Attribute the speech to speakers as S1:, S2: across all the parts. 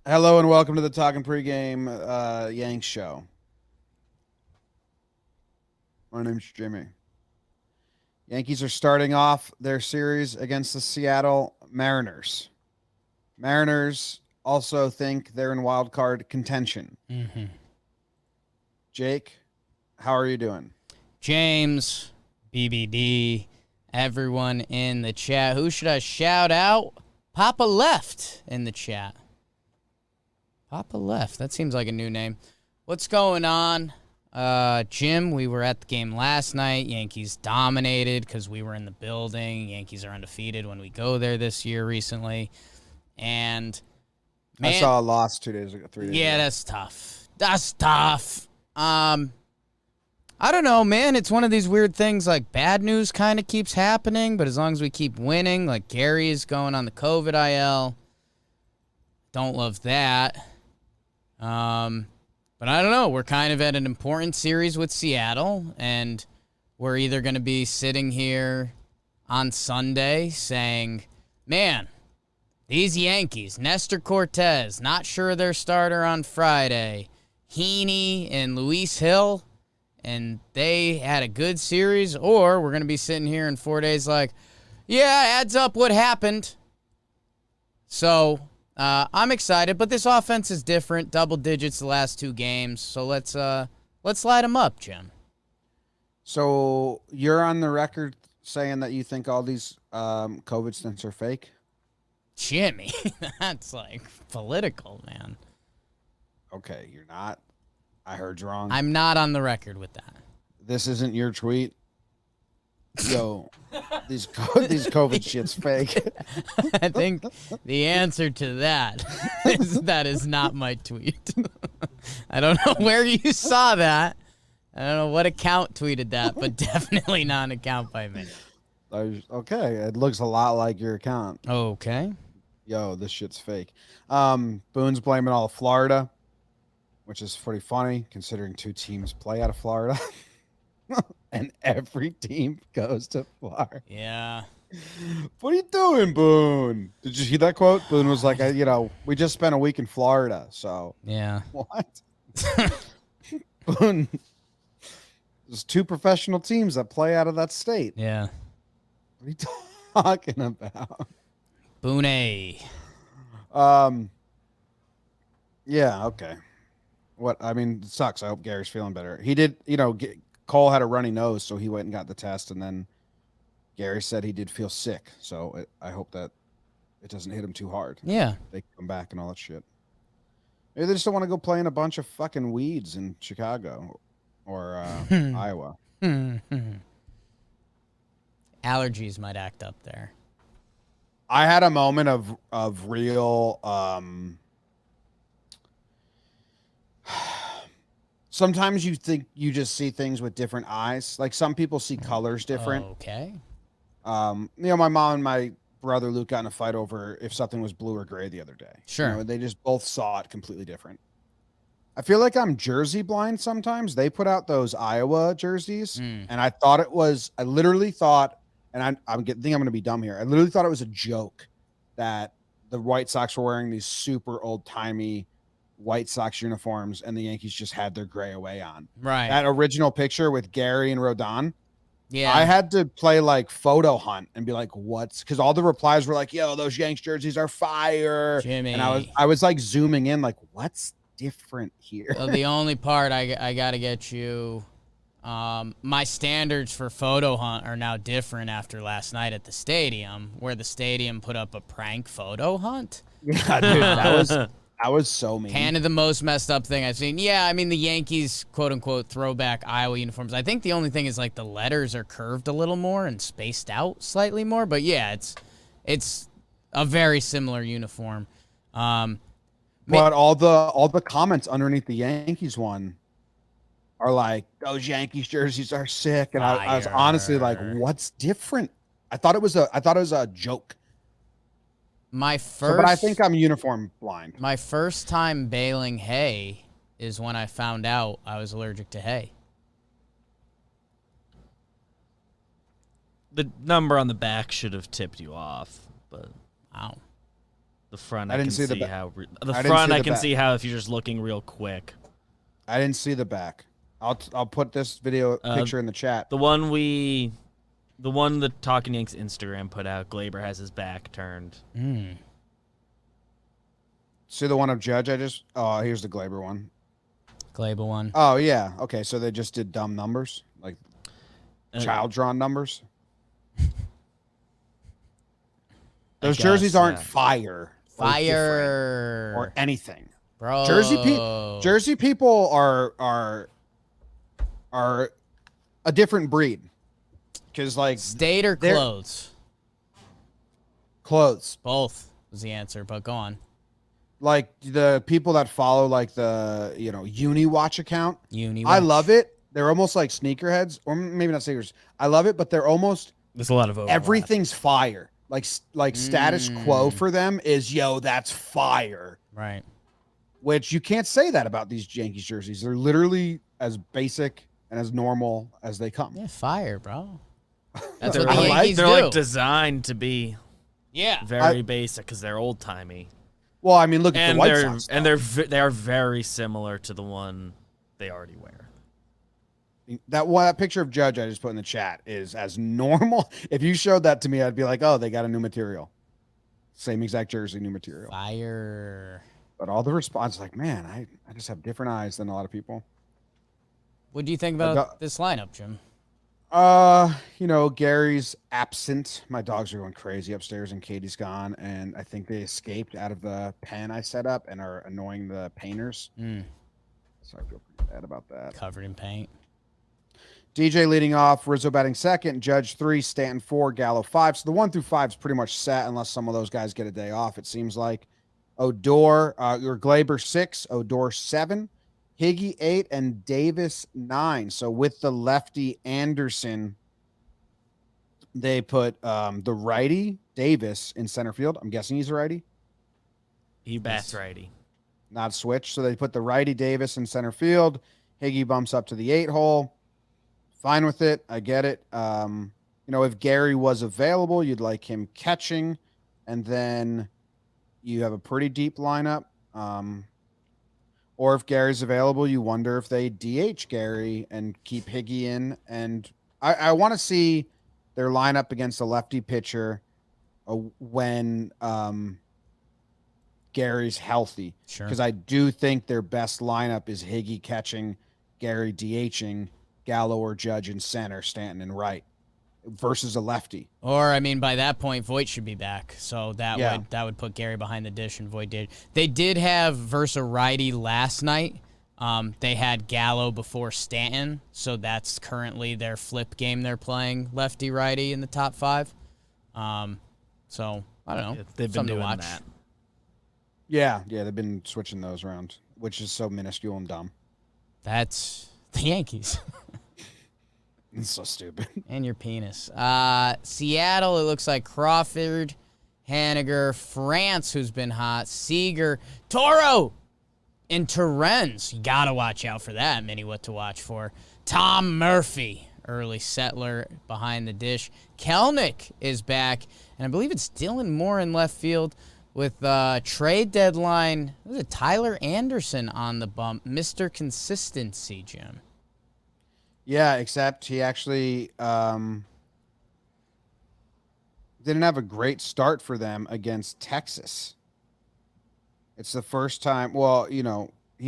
S1: Hello and welcome to the Talkin pregame Yanks show. My name's Jimmy. Yankees are starting off their series against the Seattle Mariners. Mariners also think they're in wild card contention.
S2: Mm-hmm.
S1: Jake, how are you doing?
S2: James, BBD, everyone in the chat. Who should I shout out? Papa Left in the chat. Papa Left. That seems like a new name. What's going on? Jim, we were at the game last night. Yankees dominated because we were in the building. Yankees are undefeated when we go there this year recently. And, man.
S1: I saw a loss 3 days ago.
S2: Yeah, that's tough. That's tough. I don't know, man. It's one of these weird things, like bad news kind of keeps happening, but as long as we keep winning, like Gary is going on the COVID IL. Don't love that. But I don't know. We're kind of at an important series with Seattle, and we're either going to be sitting here on Sunday saying, man, these Yankees, Nestor Cortez, not sure their starter on Friday, Heaney and Luis Hill, and they had a good series, or we're going to be sitting here in 4 days like, yeah, adds up what happened. So I'm excited, but this offense is different, double digits the last two games, so let's light them up, Jim.
S1: So you're on the record saying that you think all these COVID stints are fake?
S2: Jimmy, that's like political, man.
S1: Okay, you're not. I heard you wrong.
S2: I'm not on the record with that.
S1: This isn't your tweet. Yo, these COVID shit's fake.
S2: I think the answer to that is that is not my tweet. I don't know where you saw that. I don't know what account tweeted that, but definitely not an account by me.
S1: Okay, it looks a lot like your account.
S2: Okay.
S1: Yo, this shit's fake. Boone's blaming all of Florida, which is pretty funny considering two teams play out of Florida. And every team goes to Florida.
S2: Yeah.
S1: What are you doing, Boone? Did you hear that quote? Boone was like, we just spent a week in Florida, so.
S2: Yeah.
S1: What? Boone, there's two professional teams that play out of that state.
S2: Yeah.
S1: What are you talking about?
S2: Boone.
S1: Yeah, okay. It sucks. I hope Gary's feeling better. He did, Cole had a runny nose, so he went and got the test, and then Gary said he did feel sick. So I hope that it doesn't hit him too hard.
S2: Yeah.
S1: They come back and all that shit. Maybe they just don't want to go play in a bunch of fucking weeds in Chicago or Iowa.
S2: Allergies might act up there.
S1: I had a moment of real sometimes you think you just see things with different eyes. Like some people see colors different.
S2: Okay.
S1: My mom and my brother Luke got in a fight over if something was blue or gray the other day.
S2: Sure.
S1: They just both saw it completely different. I feel like I'm jersey blind sometimes. They put out those Iowa jerseys, and I literally thought, and I'm going to be dumb here. I literally thought it was a joke that the White Sox were wearing these super old timey White Sox uniforms and the Yankees just had their gray away on.
S2: Right.
S1: That original picture with Gary and Rodon.
S2: Yeah.
S1: I had to play like photo hunt and be like, what's because all the replies were like, yo, those Yanks jerseys are fire.
S2: Jimmy.
S1: And I was like zooming in like, what's different here?
S2: So the only part I got to get you, my standards for photo hunt are now different after last night at the stadium, where the stadium put up a prank photo hunt.
S1: Yeah, dude, that was so mean.
S2: Kind of the most messed up thing I've seen. Yeah, I mean, the Yankees, quote-unquote, throwback Iowa uniforms. I think the only thing is, like, the letters are curved a little more and spaced out slightly more. But, yeah, it's a very similar uniform.
S1: But all the comments underneath the Yankees one are like, those Yankees jerseys are sick. And I was honestly like, what's different? I thought it was a joke. But I think I'm uniform blind.
S2: My first time baling hay is when I found out I was allergic to hay.
S3: The number on the back should have tipped you off, but
S2: Wow.
S3: The front,
S1: I
S3: I
S1: didn't
S3: can
S1: see the
S3: see
S1: ba-
S3: how. The
S1: I didn't
S3: front,
S1: see
S3: I
S1: the
S3: can
S1: back.
S3: see how if you're just looking real quick.
S1: I didn't see the back. I'll put this video picture in the chat.
S3: The one the Talkin Yanks Instagram put out, Glaber has his back turned.
S1: See the one of Judge I just... Oh, here's the Glaber one.
S2: Glaber one.
S1: Oh, yeah. Okay, so they just did dumb numbers, like child-drawn numbers. Those jerseys aren't fire.
S2: Fire.
S1: Or anything.
S2: Bro.
S1: Jersey people are a different breed. Because, like...
S2: State or clothes?
S1: Clothes.
S2: Both was the answer, but go on.
S1: Like the people that follow like the Uni-Watch account.
S2: Uni-Watch.
S1: I love it. They're almost like sneakerheads, or maybe not sneakers. I love it, but they're almost
S3: There's a lot of overlap.
S1: everything's fire. Like status quo for them is that's fire.
S2: Right.
S1: Which you can't say that about these Yankees jerseys. They're literally as basic and as normal as they come.
S2: Yeah, fire, bro. That's
S3: They're
S2: what the Yankees do.
S3: They're like designed to be
S2: Yeah.
S3: very basic because they're old timey.
S1: Well, I mean, look at the White Sox.
S3: And they are very similar to the one they already wear.
S1: That picture of Judge I just put in the chat is as normal. If you showed that to me, I'd be like, oh, they got a new material. Same exact jersey, new material.
S2: Fire.
S1: But all the response, like, man, I just have different eyes than a lot of people.
S2: What do you think about this lineup, Jim?
S1: Gary's absent. My dogs are going crazy upstairs and Katie's gone. And I think they escaped out of the pen I set up and are annoying the painters. So I feel pretty bad about that.
S2: Covered in paint.
S1: DJ leading off, Rizzo batting second, Judge 3, Stanton 4, Gallo 5. So the 1 through 5 is pretty much set unless some of those guys get a day off, it seems like. Odor, or Glaber 6, Odor 7, Higgy 8, and Davis 9. So with the lefty Anderson, they put the righty Davis in center field. I'm guessing he's a righty.
S3: He bats righty.
S1: Not switch. So they put the righty Davis in center field. Higgy bumps up to the 8 hole. Fine with it. I get it. If Gary was available, you'd like him catching, and then you have a pretty deep lineup. Or if Gary's available, you wonder if they DH Gary and keep Higgy in. And I want to see their lineup against a lefty pitcher when Gary's healthy.
S2: Sure.
S1: Because I do think their best lineup is Higgy catching, Gary DHing, Gallo or Judge in center, Stanton in right, versus a lefty.
S2: Or, I mean, by that point, Voit should be back. So that would put Gary behind the dish, and Voit did. They did have versus a righty last night. They had Gallo before Stanton, so that's currently their flip game they're playing, lefty-righty in the top 5. So, I don't know.
S3: They've been doing that.
S1: Yeah, they've been switching those around, which is so minuscule and dumb.
S2: That's the Yankees.
S1: It's so stupid.
S2: And your penis. Seattle, it looks like Crawford, Haniger, France, who's been hot, Seager, Toro, and Torres. You got to watch out for that, Minnie, what to watch for. Tom Murphy, early settler behind the dish. Kelnick is back, and I believe it's Dylan Moore in left field with trade deadline. Was it Tyler Anderson on the bump? Mr. Consistency, Jim.
S1: Yeah, except he actually didn't have a great start for them against Texas. It's the first time. Well, he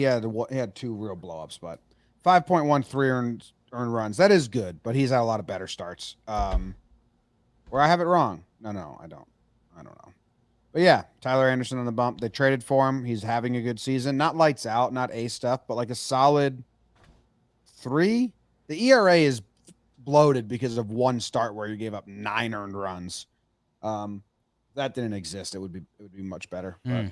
S1: had 2 real blowups, but 5.13 earned runs. That is good, but he's had a lot of better starts. Or I have it wrong. No, I don't. I don't know. But yeah, Tyler Anderson on the bump. They traded for him. He's having a good season. Not lights out, not A stuff, but like a solid 3. The ERA is bloated because of one start where you gave up 9 earned runs. That didn't exist. It would be much better. But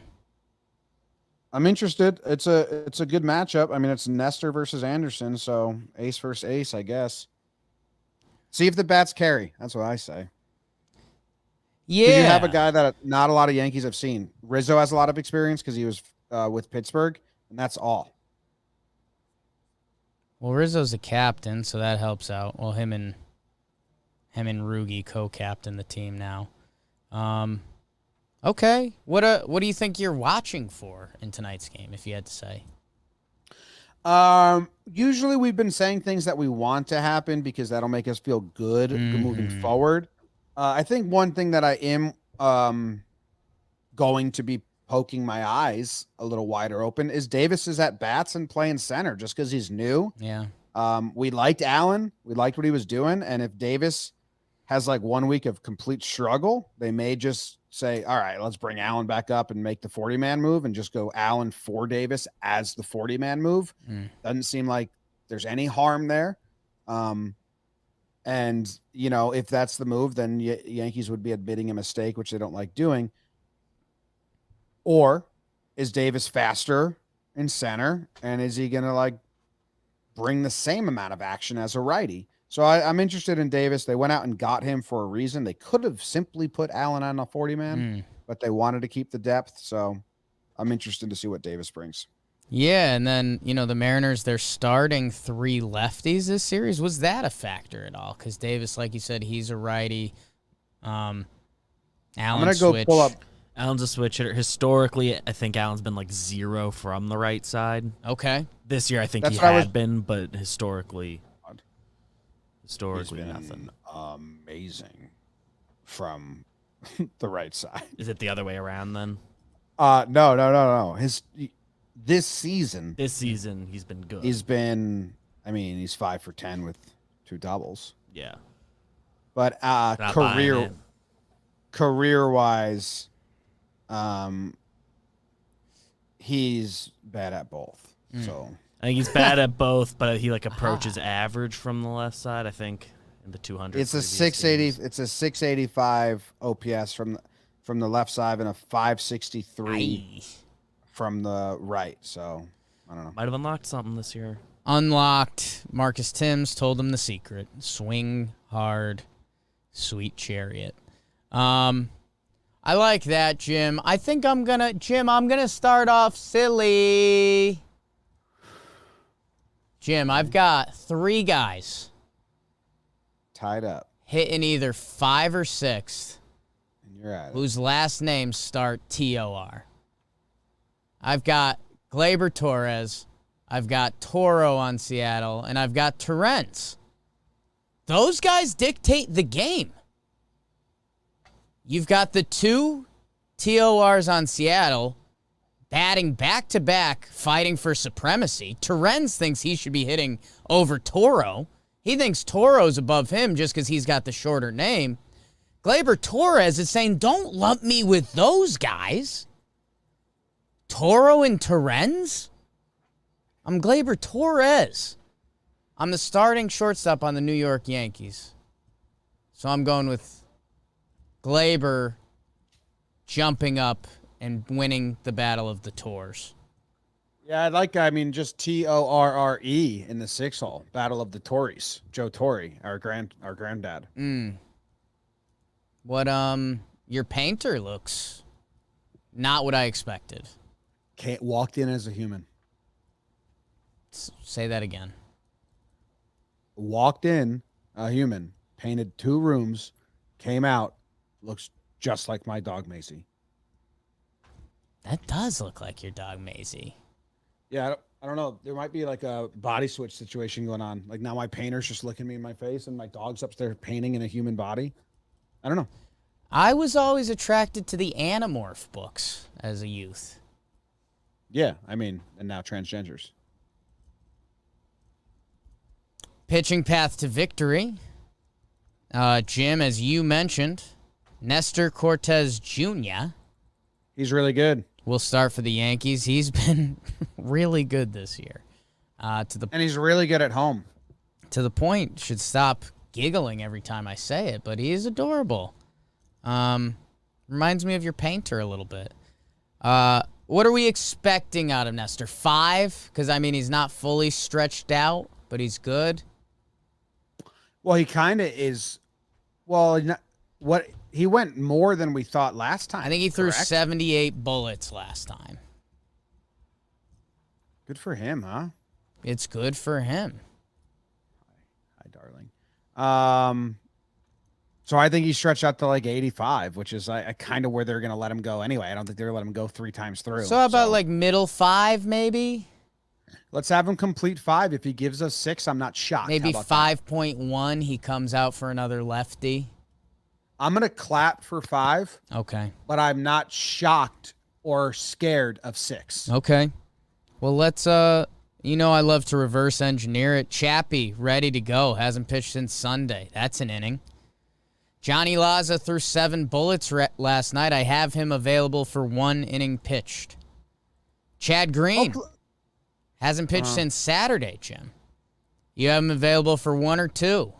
S1: I'm interested. It's a good matchup. I mean, it's Nestor versus Anderson, so ace versus ace, I guess. See if the bats carry. That's what I say.
S2: Yeah.
S1: You have a guy that not a lot of Yankees have seen. Rizzo has a lot of experience because he was with Pittsburgh, and that's all.
S2: Well, Rizzo's the captain, so that helps out. Well, him and Rugi co-captain the team now. Okay. What do you think you're watching for in tonight's game, if you had to say?
S1: Usually we've been saying things that we want to happen because that'll make us feel good moving forward. I think one thing that I am going to be poking my eyes a little wider open is Davis is at bats and playing center just because he's new.
S2: Yeah.
S1: We liked Allen. We liked what he was doing. And if Davis has like 1 week of complete struggle, they may just say, all right, let's bring Allen back up and make the 40-man move and just go Allen for Davis as the 40-man move. Doesn't seem like there's any harm there. And, if that's the move, then Yankees would be admitting a mistake, which they don't like doing. Or is Davis faster in center? And is he going to bring the same amount of action as a righty? So I'm interested in Davis. They went out and got him for a reason. They could have simply put Allen on a 40-man, but they wanted to keep the depth. So I'm interested to see what Davis brings.
S2: Yeah, and then, the Mariners, they're starting 3 lefties this series. Was that a factor at all? Because Davis, like you said, he's a righty. Allen
S1: I'm going to go pull up.
S3: Allen's a switch hitter. Historically, I think Allen's been 0 from the right side.
S2: Okay.
S3: This year, I think
S1: That's
S3: he
S1: what
S3: had been, but historically nothing.
S1: Amazing from the right side.
S3: Is it the other way around then?
S1: No. This season,
S3: he's been good.
S1: he's 5 for 10 with 2 doubles.
S3: Yeah.
S1: But career wise, he's bad at both. So
S3: I think he's bad at both, but he approaches average from the left side. I think in the 200.
S1: It's a 680. It's a 685 OPS from the left side and a 563 from the right. So I don't know.
S3: Might have unlocked something this year.
S2: Unlocked. Marcus Timms told him the secret. Swing hard, sweet chariot. I like that, Jim. I think I'm gonna start off silly. Jim, I've got 3 guys
S1: Tied up.
S2: hitting either 5 or 6
S1: And you're at it.
S2: whose last names start TOR. I've got Gleyber Torres, I've got Toro on Seattle, and I've got Torres. Those guys dictate the game. You've got the 2 TORs on Seattle batting back-to-back, fighting for supremacy. Torres thinks he should be hitting over Toro. He thinks Toro's above him just because he's got the shorter name. Gleyber Torres is saying, don't lump me with those guys. Toro and Torres? I'm Gleyber Torres. I'm the starting shortstop on the New York Yankees. So I'm going with Gleyber jumping up and winning the Battle of the Tors.
S1: Yeah, just Torre in the 6 hole. Battle of the Tories. Joe Torre, our granddad.
S2: What your painter looks not what I expected.
S1: Walked in as a human.
S2: Say that again.
S1: Walked in a human, painted 2 rooms, came out, looks just like my dog Macy.
S2: That does look like your dog Maisie.
S1: Yeah, I don't know. There might be a body switch situation going on. Now my painter's just looking me in my face and my dog's upstairs painting in a human body. I don't know.
S2: I was always attracted to the Animorph books as a youth.
S1: Yeah, and now transgenders.
S2: Pitching path to victory. Jim, as you mentioned, Nestor Cortez Jr.
S1: He's really good.
S2: will start for the Yankees. He's been really good this year.
S1: And he's really good at home.
S2: To the point, should stop giggling every time I say it, but he is adorable. Reminds me of your painter a little bit. What are we expecting out of Nestor? 5? Because, he's not fully stretched out, but he's good.
S1: Well, he kind of is. Well, he went more than we thought last time.
S2: I think he threw
S1: correct?
S2: 78 bullets last time.
S1: Good for him, huh?
S2: It's good for him.
S1: Hi, darling. So I think he stretched out to like 85, which is kind of where they're going to let him go anyway. I don't think they're going to let him go 3 times through.
S2: So how about like middle 5, maybe?
S1: Let's have him complete 5. If he gives us 6, I'm not shocked.
S2: Maybe 5.1, he comes out for another lefty.
S1: I'm going to clap for 5.
S2: Okay.
S1: But I'm not shocked or scared of 6.
S2: Okay. Well, let's, I love to reverse engineer it. Chappie, ready to go. Hasn't pitched since Sunday. That's an inning. Johnny Laza threw 7 bullets last night. I have him available for 1 inning pitched. Chad Green hasn't pitched since Saturday, Jim. You have him available for 1 or 2?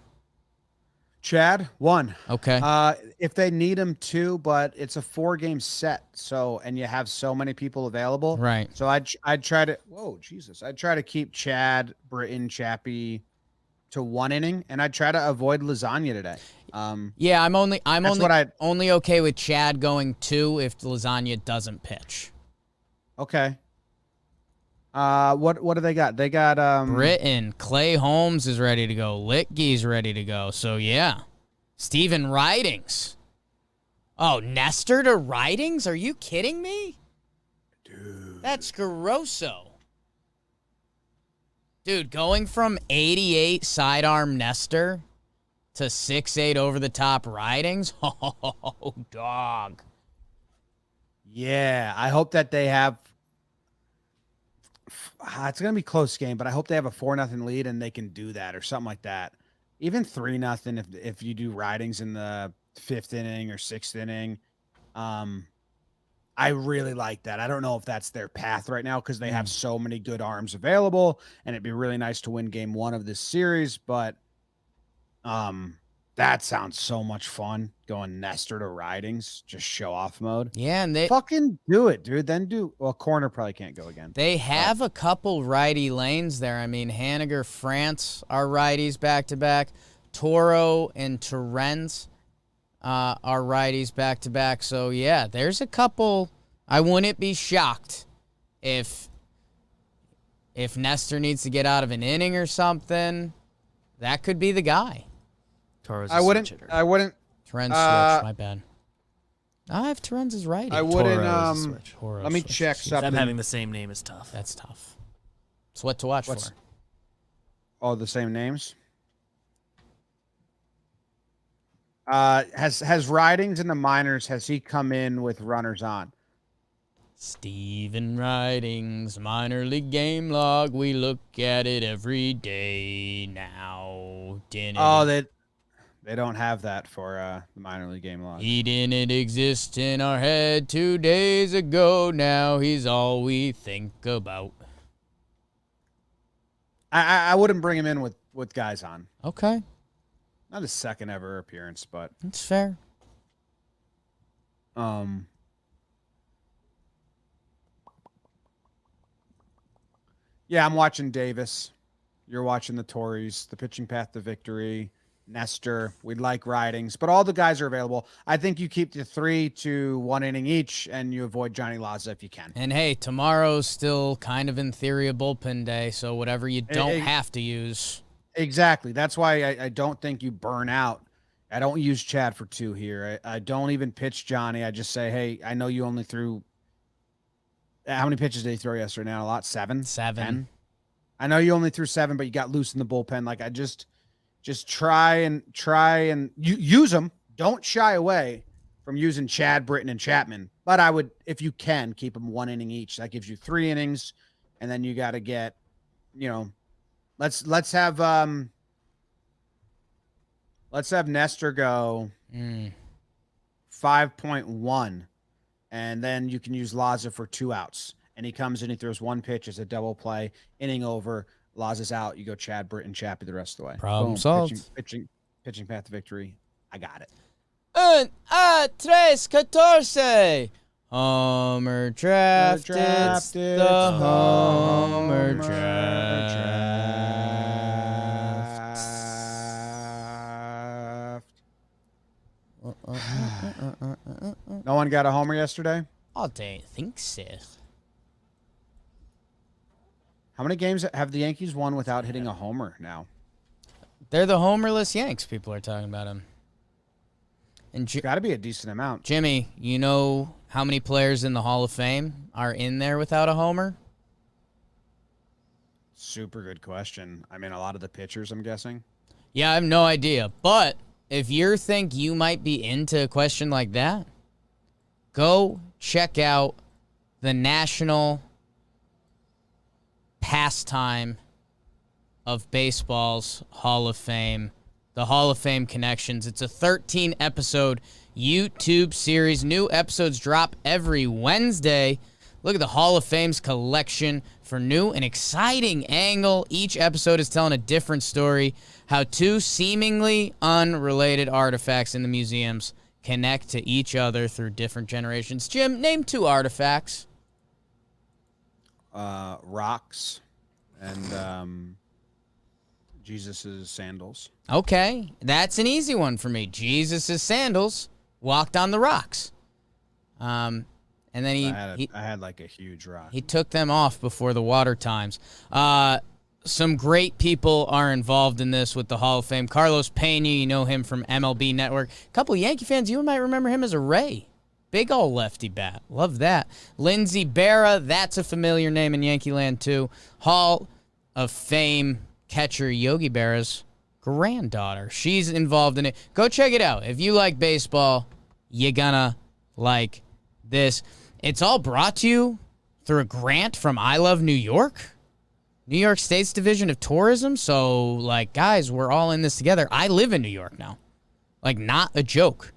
S1: Chad, 1.
S2: Okay.
S1: If they need him 2, but it's a 4-game set, and you have so many people available.
S2: Right.
S1: So I'd try to I'd try to keep Chad, Britton, Chappie to 1 inning, and I'd try to avoid lasagna today.
S2: Yeah, I'm only okay with Chad going 2 if lasagna doesn't pitch.
S1: Okay. What do they got? They got
S2: Britton, Clay Holmes is ready to go. Litke's ready to go. So yeah. Steven Ridings. Oh, Nestor to Ridings? Are you kidding me?
S1: Dude.
S2: That's grosso. Dude, going from 88 sidearm Nestor to 6'8 over-the-top Ridings? Oh, dog.
S1: Yeah, I hope that they have. It's gonna be a close game, but I hope they have a 4-0 lead and they can do that or something like that. Even 3-0 if you do Ridings in the 5th inning or 6th inning. I really like that. I don't know if that's their path right now because they have so many good arms available, and it'd be really nice to win game 1 of this series. But that sounds so much fun. Going Nestor to Ridings, just show off mode.
S2: Yeah, and they
S1: fucking do it, dude. Then corner probably can't go again.
S2: They have a couple righty lanes there. I mean, Haniger, France are righties back to back. Toro and Torres are righties back to back. So yeah, there's a couple. I wouldn't be shocked if Nestor needs to get out of an inning or something. That could be the guy.
S3: Torres.
S1: I wouldn't.
S2: Torrens switch. My bad. I have Torrens as righty.
S1: I wouldn't.
S2: Toro
S1: Let me
S2: switch.
S1: check something.
S3: Them having the same name is tough.
S2: That's tough. It's what to watch for.
S1: All the same names. Has Ridings in the minors? Has he come in with runners on?
S2: Steven Ridings, minor league game log. We look at it every day now.
S1: They don't have that for the minor league game log.
S2: He didn't exist in our head 2 days ago. Now he's all we think about.
S1: I wouldn't bring him in with guys on.
S2: Okay.
S1: Not his second ever appearance, but
S2: that's fair.
S1: Yeah, I'm watching Davis. You're watching the Torres, the pitching path to victory, Nestor. We'd like Ridings, but all the guys are available. I think you keep the 3 to 1 inning each, and you avoid Johnny Laza if you can.
S2: And hey, tomorrow's still kind of in theory a bullpen day, so whatever you don't have to use.
S1: Exactly. That's why I don't think you burn out. I don't use Chad for 2 here. I don't even pitch Johnny. I just say, hey, I know you only threw. How many pitches did he throw yesterday? Now a lot. 7. 10? I know you only threw 7, but you got loose in the bullpen. Like I just try and use them. Don't shy away from using Chad, Britton, and Chapman. But I would, if you can, keep them 1 inning each. That gives you 3 innings, and then you got to get, let's have Nestor go 5.1, and then you can use Laza for 2 outs. And he comes in, he throws 1 pitch as a double play, inning over, Laza's out. You go Chad, Britton, Chappie the rest of the way.
S2: Problem solved.
S1: Pitching path to victory. I got it.
S2: 1, 2, 3, 14. Homer drafted. The Homer draft.
S1: No one got a homer yesterday?
S2: I don't think so.
S1: How many games have the Yankees won without hitting a homer now?
S2: They're the homerless Yanks. People are talking about him. And
S1: Got to be a decent amount.
S2: Jimmy, you know how many players in the Hall of Fame are in there without a homer?
S1: Super good question. I mean, a lot of the pitchers, I'm guessing.
S2: Yeah, I have no idea. But if you think you might be into a question like that, go check out the National Pastime of Baseball's Hall of Fame, the Hall of Fame Connections. It's a 13-episode YouTube series. New episodes drop every Wednesday. Look at the Hall of Fame's collection for new and exciting angle. Each episode is telling a different story, how two seemingly unrelated artifacts in the museums connect to each other through different generations. Jim, name 2 artifacts.
S1: Rocks and Jesus's sandals.
S2: Okay, that's an easy one for me. Jesus' sandals walked on the rocks. And then
S1: I had like a huge rock.
S2: he took them off before the water times. Some great people are involved in this with the Hall of Fame. Carlos Pena, you know him from MLB Network. A couple of Yankee fans, you might remember him as a Ray. Big ol' lefty bat. Love that. Lindsey Berra, that's a familiar name in Yankee land too. Hall of Fame catcher Yogi Berra's granddaughter. She's involved in it. Go check it out. If you like baseball, you're gonna like this. It's all brought to you through a grant from I Love New York, New York State's Division of Tourism. So, like, guys, we're all in this together. I live in New York now. Like, not a joke.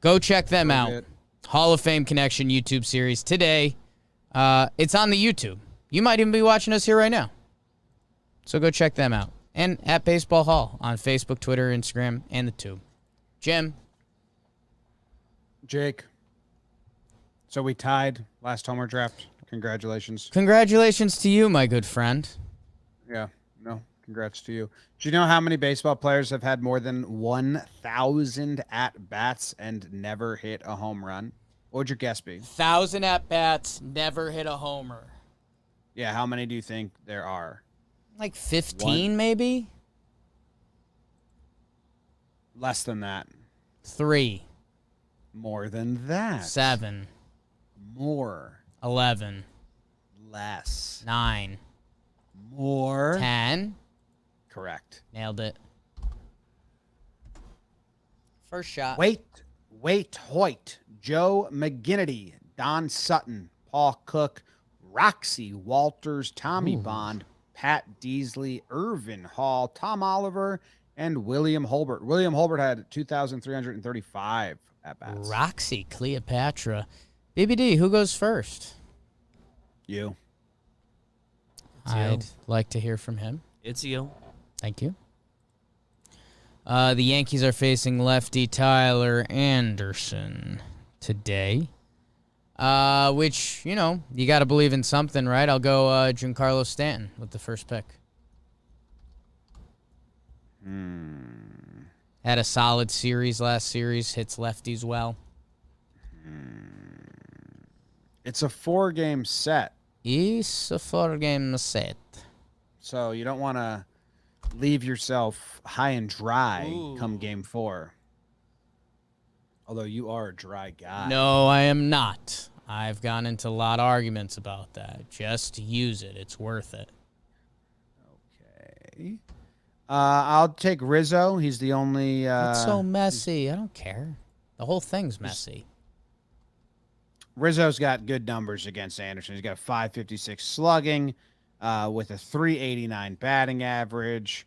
S2: Go check them out. Hall of Fame Connection YouTube series today. It's on the YouTube. You might even be watching us here right now. So go check them out. And at Baseball Hall on Facebook, Twitter, Instagram, and the Tube. Jim.
S1: Jake. So we tied last homer draft. Congratulations.
S2: Congratulations to you, my good friend.
S1: Yeah. No, congrats to you. Do you know how many baseball players have had more than 1,000 at-bats and never hit a home run? What would your guess be?
S2: 1,000 at-bats, never hit a homer.
S1: Yeah, how many do you think there are?
S2: Like 15, maybe?
S1: Less than that.
S2: 3.
S1: More than that.
S2: 7.
S1: More.
S2: 11.
S1: Less.
S2: 9.
S1: More.
S2: 10.
S1: Correct.
S2: Nailed it. First shot.
S1: Wait, Hoyt, Joe McGinnity, Don Sutton, Paul Cook, Roxy Walters, Tommy Bond, Pat Deasley, Irvin Hall, Tom Oliver, and William Holbert. William Holbert had 2,335 at-bats.
S2: Roxy Cleopatra. BBD, who goes first?
S1: You.
S2: I'd like to hear from him.
S3: It's you.
S2: Thank you. The Yankees are facing lefty Tyler Anderson today. Which, you know, you got to believe in something, right? I'll go Giancarlo Stanton with the first pick. Had a solid series last series. Hits lefties well.
S1: It's a 4-game set.
S2: It's a 4-game set.
S1: So you don't want to leave yourself high and dry come game 4. Although you are a dry guy.
S2: No, I am not. I've gone into a lot of arguments about that. Just use it. It's worth it.
S1: Okay. I'll take Rizzo. He's the only...
S2: That's so messy. I don't care. The whole thing's messy.
S1: Rizzo's got good numbers against Anderson. He's got a 556 slugging with a 389 batting average.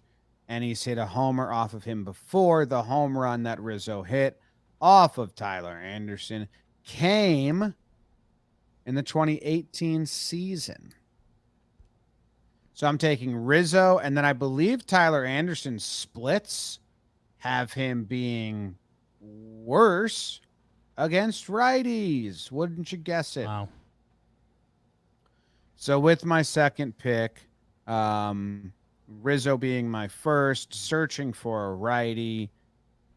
S1: And he's hit a homer off of him before. The home run that Rizzo hit off of Tyler Anderson came in the 2018 season. So I'm taking Rizzo, and then I believe Tyler Anderson's splits have him being worse against righties. Wouldn't you guess it?
S2: Wow.
S1: So with my second pick, Rizzo being my first, searching for a righty.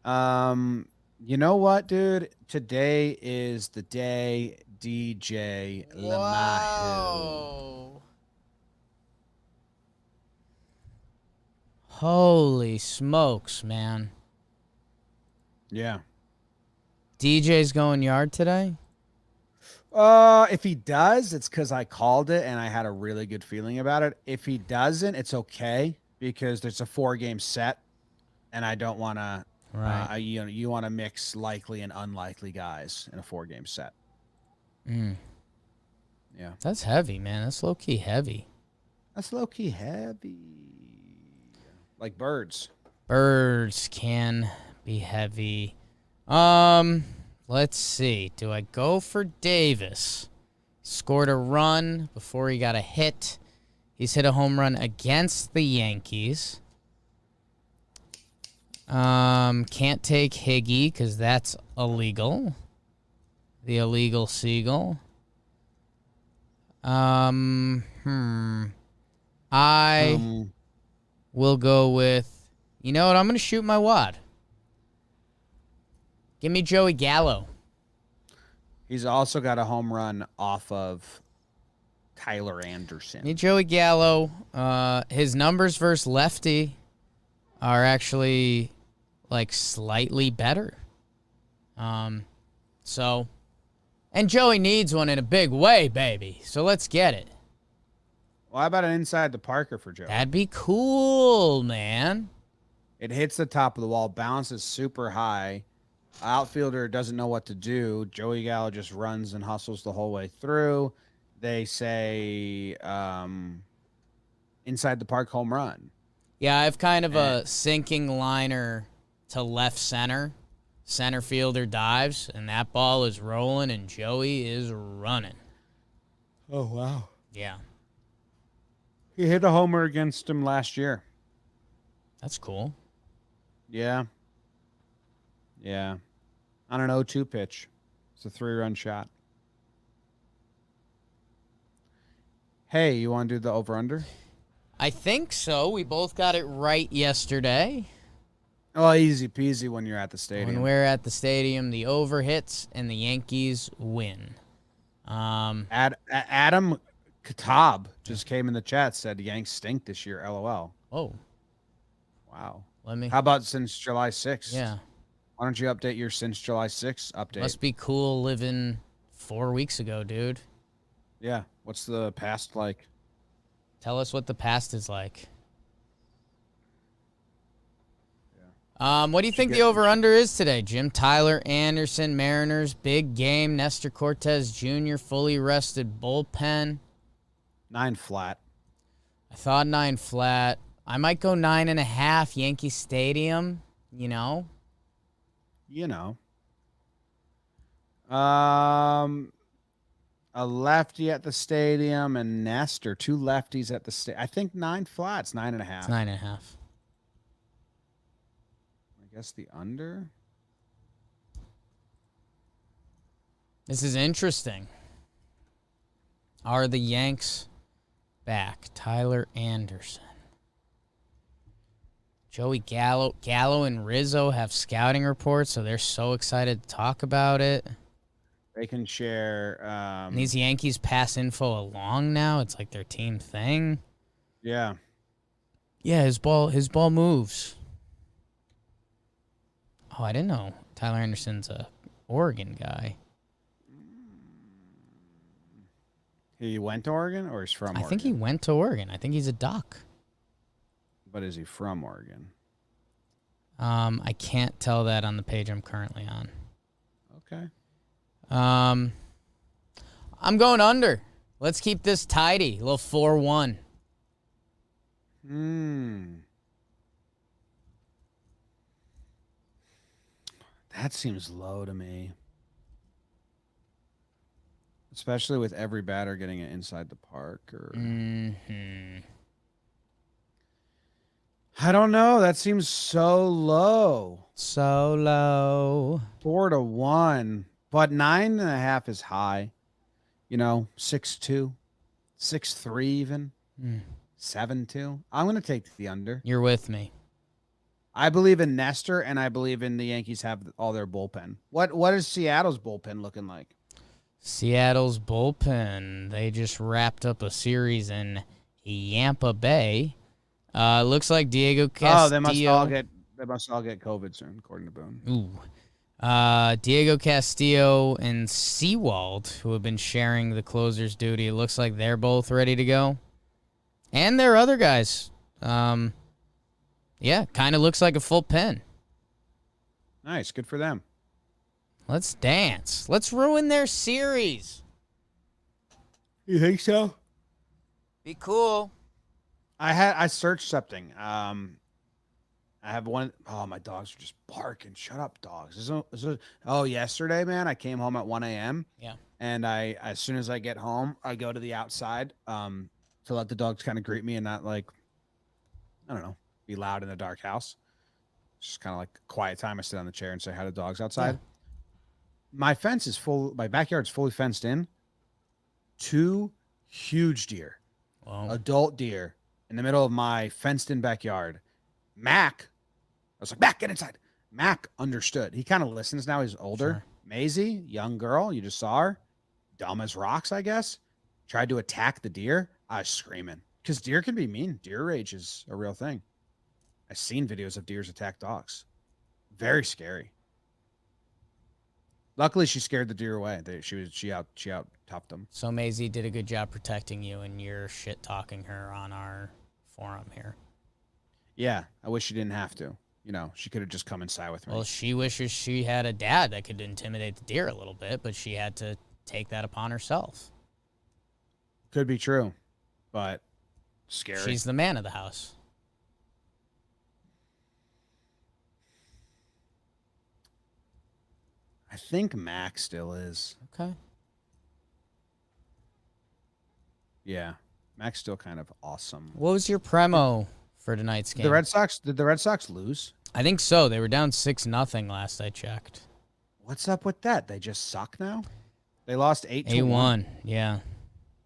S1: You know what, dude? Today is the day DJ LeMahieu.
S2: Holy smokes, man.
S1: Yeah.
S2: DJ's going yard today?
S1: If he does, it's because I called it and I had a really good feeling about it. If he doesn't, it's okay because there's a 4-game set, and I don't want to.
S2: Right.
S1: You want to mix likely and unlikely guys in a 4-game set. Yeah,
S2: That's heavy, man. That's low key heavy.
S1: that's low key heavy, like birds.
S2: Birds can be heavy. Let's see. Do I go for Davis? Scored a run before he got a hit. He's hit a home run against the Yankees. Can't take Higgy because that's illegal. The illegal seagull. I will go with, you know what? I'm going to shoot my wad. Give me Joey Gallo.
S1: He's also got a home run off of Tyler Anderson.
S2: Give me Joey Gallo. His numbers versus lefty are actually like slightly better. So, and Joey needs one in a big way, baby. So let's get it.
S1: Well, how about an inside the Parker for Joey?
S2: That'd be cool, man.
S1: It hits the top of the wall, bounces super high. Outfielder doesn't know what to do. Joey Gallo just runs and hustles the whole way through. They say inside the park home run.
S2: Yeah, I have kind of a sinking liner to left center. Center fielder dives, and that ball is rolling, and Joey is running.
S1: Oh, wow.
S2: Yeah,
S1: He hit a homer against him last year.
S2: that's cool.
S1: Yeah. Yeah. On an 0-2 pitch. It's a 3-run shot. Hey, you want to do the over-under?
S2: I think so. We both got it right yesterday.
S1: Oh, easy peasy when you're at the stadium.
S2: When we're at the stadium, the over hits, and the Yankees win.
S1: Adam Katab just came in the chat, said Yanks stink this year, LOL.
S2: Oh,
S1: Wow.
S2: let me.
S1: How about since July 6th?
S2: Yeah,
S1: Why don't you update your since July 6th update?
S2: must be cool living 4 weeks ago, dude.
S1: Yeah. What's the past like?
S2: Tell us what the past is like. What do you think the over-under is today, Jim? Tyler Anderson, Mariners, big game. Nestor Cortez Jr., fully rested bullpen.
S1: 9 flat.
S2: I thought 9 flat. I might go 9.5, Yankee Stadium, you know?
S1: You know. A lefty at the stadium and Nestor, 2 lefties at the stadium. I think 9 flats, 9.5.
S2: It's 9.5.
S1: I guess the under.
S2: This is interesting. Are the Yanks back? Tyler Anderson. Joey Gallo. Gallo and Rizzo have scouting reports, so they're so excited to talk about it.
S1: They can share.
S2: And these Yankees pass info along now. It's like their team thing.
S1: Yeah.
S2: Yeah, his ball moves. Oh, I didn't know Tyler Anderson's a Oregon guy.
S1: He went to Oregon or he's from Oregon?
S2: I think he went to Oregon. I think he's a Duck.
S1: But is he from Oregon?
S2: I can't tell that on the page I'm currently on.
S1: Okay.
S2: I'm going under. Let's keep this tidy. A little 4-1.
S1: That seems low to me. Especially with every batter getting it inside the park. I don't know. That seems so low.
S2: So low.
S1: 4-1. But 9.5 is high. 6-2. 6-3 even. 7-2. I'm going to take the under.
S2: You're with me.
S1: I believe in Nestor, and I believe in the Yankees have all their bullpen. What is Seattle's bullpen looking like?
S2: Seattle's bullpen. They just wrapped up a series in Yampa Bay. Looks like Diego Castillo.
S1: Oh, they must all get COVID soon, according to Boone.
S2: Ooh. Diego Castillo and Seawald, who have been sharing the closer's duty. It looks like they're both ready to go. And there are other guys. Yeah, kind of looks like a full pen.
S1: Nice. Good for them.
S2: Let's dance. Let's ruin their series.
S1: You think so?
S2: Be cool.
S1: I searched something. I have one. Oh, my dogs are just barking. Shut up, dogs. Yesterday, man, I came home at 1 a.m.
S2: Yeah.
S1: And as soon as I get home, I go to the outside to let the dogs kind of greet me and not like, I don't know, be loud in a dark house. Just kind of like quiet time. I sit on the chair and say hi to dogs outside.
S2: Yeah.
S1: My fence is full. My backyard's fully fenced in. 2 huge deer, adult deer, in the middle of my fenced-in backyard. Mac, I was like, Mac, get inside. Mac understood. He kind of listens now. He's older.
S2: Sure.
S1: Maisie, young girl, you just saw her, dumb as rocks, I guess. Tried to attack the deer. I was screaming because deer can be mean. Deer rage is a real thing. I've seen videos of deers attack dogs. Very scary. Luckily, she scared the deer away. She out topped them.
S2: So Maisie did a good job protecting you, and you're shit talking her on our forum here.
S1: Yeah, I wish she didn't have to. You know, she could have just come inside with me.
S2: Well, she wishes she had a dad that could intimidate the deer a little bit, but she had to take that upon herself.
S1: Could be true, but scary.
S2: She's the man of the house.
S1: I think Mac still is.
S2: Okay.
S1: Yeah, Mac's still kind of awesome.
S2: What was your premo for tonight's game?
S1: Did the Red Sox lose?
S2: I think so. They were down 6-0 last I checked.
S1: What's up with that? They just suck now? They lost 8-1.
S2: 8-1, yeah.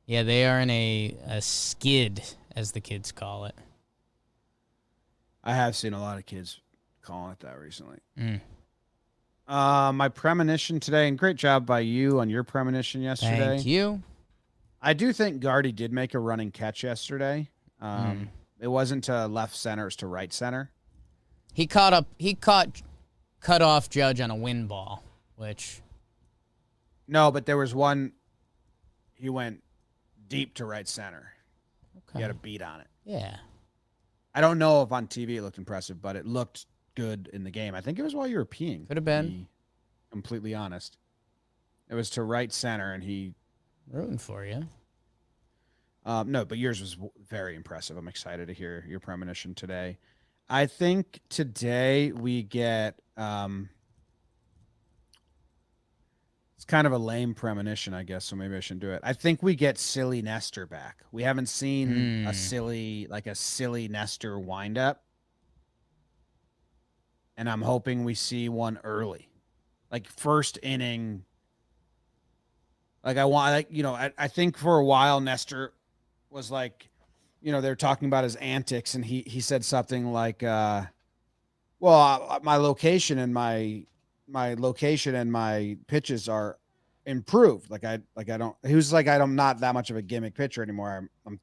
S2: Yeah, they are in a skid, as the kids call it.
S1: I have seen a lot of kids calling it that recently.
S2: Mm.
S1: My premonition today, and great job by you on your premonition yesterday.
S2: Thank you.
S1: I do think Gardy did make a running catch yesterday. It wasn't to left center, it was to right center.
S2: He cut off Judge on a win ball, which...
S1: No, but there was one, he went deep to right center.
S2: Okay.
S1: He had a beat on it.
S2: Yeah.
S1: I don't know if on TV it looked impressive, but it looked good in the game. I think it was while you were peeing.
S2: Could have been.
S1: To be completely honest. It was to right center, and he...
S2: Rooting for you.
S1: No, but yours was very impressive. I'm excited to hear your premonition today. I think today we get... it's kind of a lame premonition, I guess, so maybe I shouldn't do it. I think we get Silly Nestor back. We haven't seen a silly Nestor windup. And I'm hoping we see one early. Like first inning. I think for a while Nestor was like, they're talking about his antics, and he said something like, my location and my pitches are improved. He was like, I'm not that much of a gimmick pitcher anymore. I'm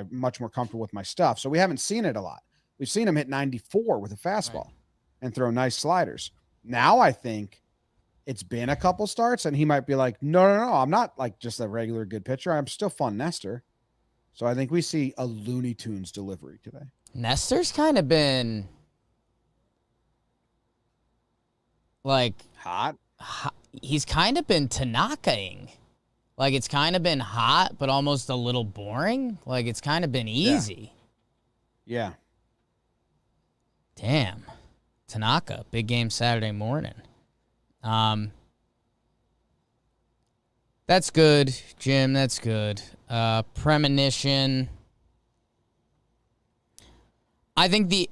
S1: much more comfortable with my stuff. So we haven't seen it a lot. We've seen him hit 94 with a fastball and throw nice sliders. Now I think it's been a couple starts, and he might be like, no, I'm not like just a regular good pitcher. I'm still fun Nestor. So I think we see a Looney Tunes delivery today.
S2: Nestor's kind of been like
S1: hot.
S2: He's kind of been Tanaka-ing. Like it's kind of been hot, but almost a little boring. Like it's kind of been easy.
S1: Yeah.
S2: Damn. Tanaka, big game Saturday morning. That's good, Jim. That's good. Premonition. I think the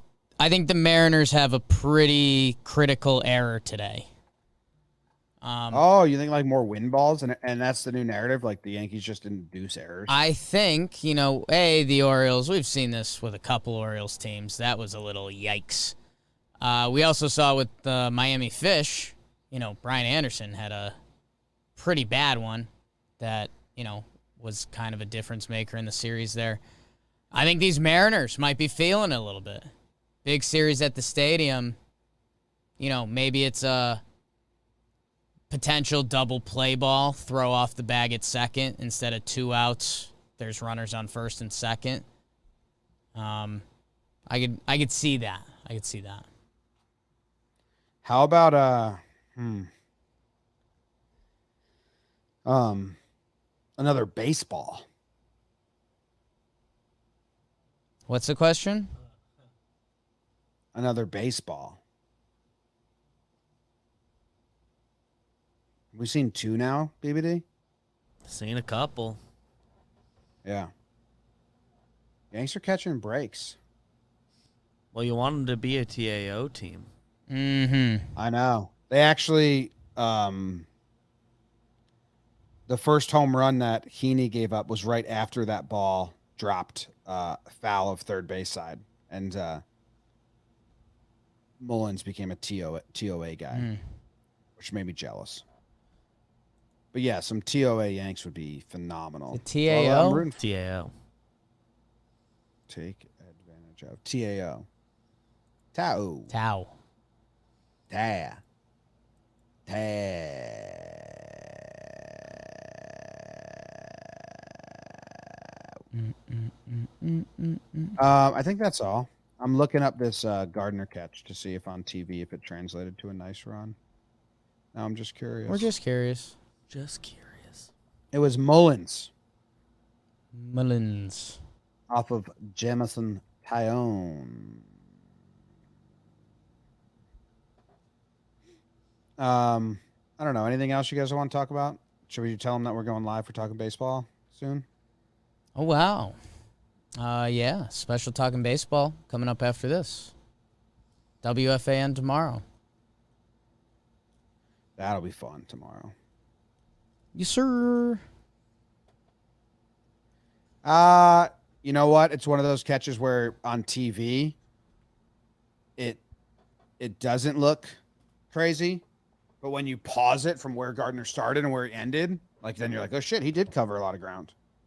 S2: Mariners have a pretty critical error today.
S1: You think like more win balls, and that's the new narrative? Like the Yankees just induce errors?
S2: I think, the Orioles, we've seen this with a couple Orioles teams. That was a little yikes. We also saw with the Miami Fish, Brian Anderson had a pretty bad one that, was kind of a difference maker in the series there. I think these Mariners might be feeling it a little bit. Big series at the stadium. maybe it's a potential double play ball, throw off the bag at second instead of 2 outs. There's runners on first and second. I could see that.
S1: How about another baseball?
S2: What's the question?
S1: Another baseball. We've seen 2 now, BBD?
S3: Seen a couple.
S1: Yeah. Yanks are catching breaks.
S3: Well, you want them to be a TAO team.
S2: Mm-hmm.
S1: I know. They actually, the first home run that Heaney gave up was right after that ball dropped foul of third base side. And Mullins became a TOA guy, which made me jealous. But yeah, some TOA Yanks would be phenomenal.
S2: The TAO?
S1: I'm rooting for
S3: TAO.
S1: take advantage of TAO. Tao.
S2: Tau.
S1: Ta. Ta. I think that's all. I'm looking up this Gardner catch to see if on TV if it translated to a nice run. Now I'm just curious.
S2: We're just curious.
S3: Just curious.
S1: It was Mullins
S2: Mullins.
S1: off of Jamison Tyone. I don't know. Anything else you guys want to talk about? Should we tell them that we're going live for Talking Baseball soon?
S2: Oh, wow. Yeah, special Talking Baseball coming up after this. WFAN tomorrow.
S1: That'll be fun tomorrow.
S2: Yes, sir.
S1: You know what? It's one of those catches where on TV it doesn't look crazy, but when you pause it from where Gardner started and where he ended, like then you're like, oh shit, he did cover a lot of ground.